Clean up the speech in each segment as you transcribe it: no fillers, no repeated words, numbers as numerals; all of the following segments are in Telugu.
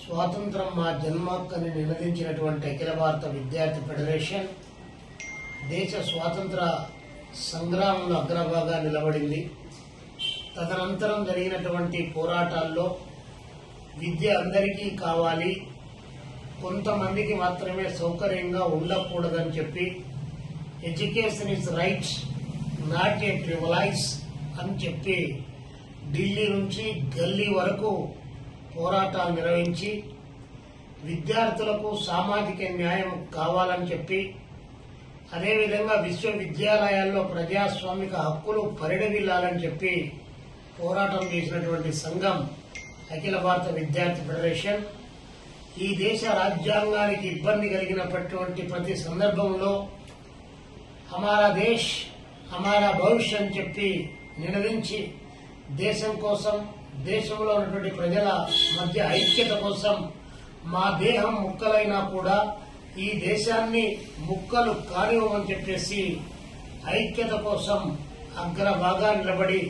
స్వాతంత్రం మా జన్మక్కని నినదించినటువంటి అఖిల భారత విద్యార్థి ఫెడరేషన్ దేశ స్వాతంత్ర సంగ్రామంలో అగ్రభాగా నిలబడింది. తదనంతరం జరిగినటువంటి పోరాటాల్లో విద్య అందరికీ కావాలి, కొంతమందికి మాత్రమే సౌకర్యంగా ఉండకూడదని చెప్పి education is rights not a privilege అని చెప్పి ఢిల్లీ నుంచి గల్లీ వరకు పోరాటాలు నిర్వహించి విద్యార్థులకు సామాజిక న్యాయం కావాలని చెప్పి, అదేవిధంగా విశ్వవిద్యాలయాల్లో ప్రజాస్వామిక హక్కులు పరిడవిల్లాలని చెప్పి పోరాటం చేసినటువంటి సంఘం అఖిల భారత విద్యార్థి ఫెడరేషన్. ఈ దేశ రాజ్యాంగానికి ఇబ్బంది కలిగినటువంటి ప్రతి సందర్భంలో హమారా దేశ్ హమారా భవిష్యత్ అని చెప్పి నినదించి దేశం కోసం, దేశంలో ఉన్నటువంటి ప్రజల మధ్య ఐక్యత కోసం మా దేహం ముక్కలైనా కూడా ఈ దేశాన్ని ముక్కలు కానివ్వమని చెప్పేసి ఐక్యత కోసం అగ్రభాగా నిలబడి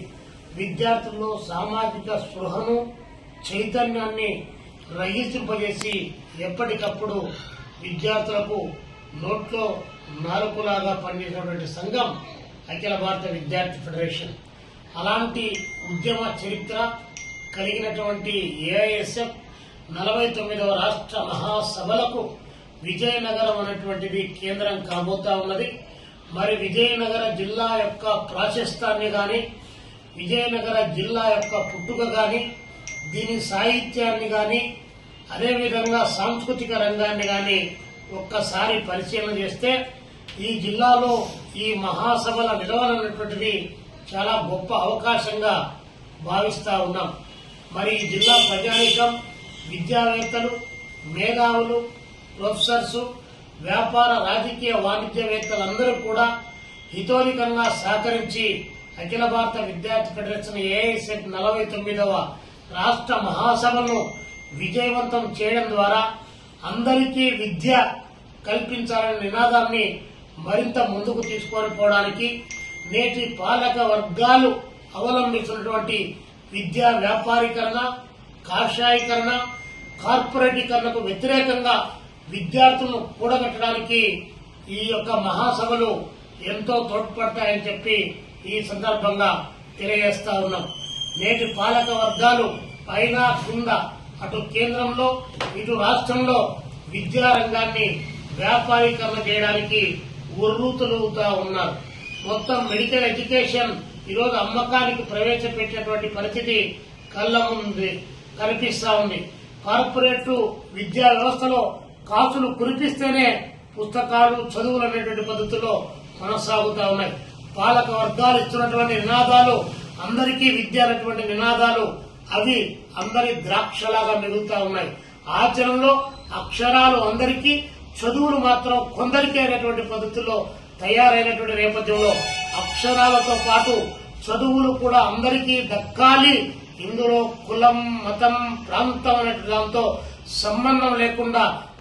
విద్యార్థుల్లో సామాజిక స్పృహను, చైతన్యాన్ని రగిలింపజేసి ఎప్పటికప్పుడు విద్యార్థులకు నోట్లో నాలుకలాగా పనిచేసినటువంటి సంఘం అఖిల భారత విద్యార్థి ఫెడరేషన్. అలాంటి ఉద్యమ చరిత్ర కలిగినటువంటి ఏఐఎస్ఎఫ్ 49వ రాష్ట్ర మహాసభలకు విజయనగరం అనేటువంటిది కేంద్రం కాబోతా ఉన్నది. మరి విజయనగర జిల్లా యొక్క ప్రాశస్తాన్ని గాని, విజయనగర జిల్లా యొక్క పుట్టుక గాని, దీని సాహిత్యాన్ని గాని, అదేవిధంగా సాంస్కృతిక రంగాన్ని గాని ఒక్కసారి పరిశీలన చేస్తే ఈ జిల్లాలో ఈ మహాసభల నిర్వహణటువంటిది చాలా గొప్ప అవకాశంగా భావిస్తా ఉన్నాం. మరి ఈ జిల్లా ప్రజానీకం, విద్యావేత్తలు, మేధావులు, ప్రొఫెసర్స్, వ్యాపార, రాజకీయ, వాణిజ్యవేత్తలందరూ కూడా హితోధికంగా సహకరించి అఖిల భారత విద్యార్థి ఫెడరేషన్ ఏఐఎస్ఎఫ్ 49వ రాష్ట్ర మహాసభలను విజయవంతం చేయడం ద్వారా అందరికీ విద్య కల్పించాలనే నినాదాన్ని మరింత ముందుకు తీసుకొని పోవడానికి నేటి పాలక వర్గాలు అవలంబిస్తున్నటువంటి విద్యా వ్యాపారీకరణ, కాషాయీకరణ, కార్పొరేటీకరణకు వ్యతిరేకంగా విద్యార్థులను కూడగట్టడానికి ఈ యొక్క మహాసభలు ఎంతో తోడ్పడతాయని చెప్పి ఈ సందర్భంగా తెలియజేస్తా ఉన్నాం. నేటి పాలక వర్గాలు పైన కింద, అటు కేంద్రంలో ఇటు రాష్ట్రంలో విద్యారంగాన్ని వ్యాపారీకరణ చేయడానికి ఉర్రూతలవుతా ఉన్నారు. మొత్తం మెడికల్ ఎడ్యుకేషన్ ఈరోజు అమ్మకానికి ప్రవేశపెట్టినటువంటి పరిస్థితి కళ్ల ముందు కనిపిస్తా ఉంది. కార్పొరేట్ విద్యా వ్యవస్థలో కాసులు కురిపిస్తేనే పుస్తకాలు, చదువులు అనేటువంటి పద్ధతిలో కొనసాగుతా ఉన్నాయి. పాలక వర్గాలు ఇస్తున్నటువంటి నినాదాలు, అందరికీ విద్య అనేటువంటి నినాదాలు, అవి అందరి ద్రాక్షలాగా మిగులుతా ఉన్నాయి. ఆచరణలో అక్షరాలు అందరికీ, చదువులు మాత్రం కొందరికి అయినటువంటి పద్ధతిలో తయారైనటువంటి నేపథ్యంలో అక్షరాలతో పాటు చదువులు కూడా అందరికీ దక్కాలి. ఇందులో కులం, మతం, ప్రాంతం అనే దాంతో సంబంధం లేకుండా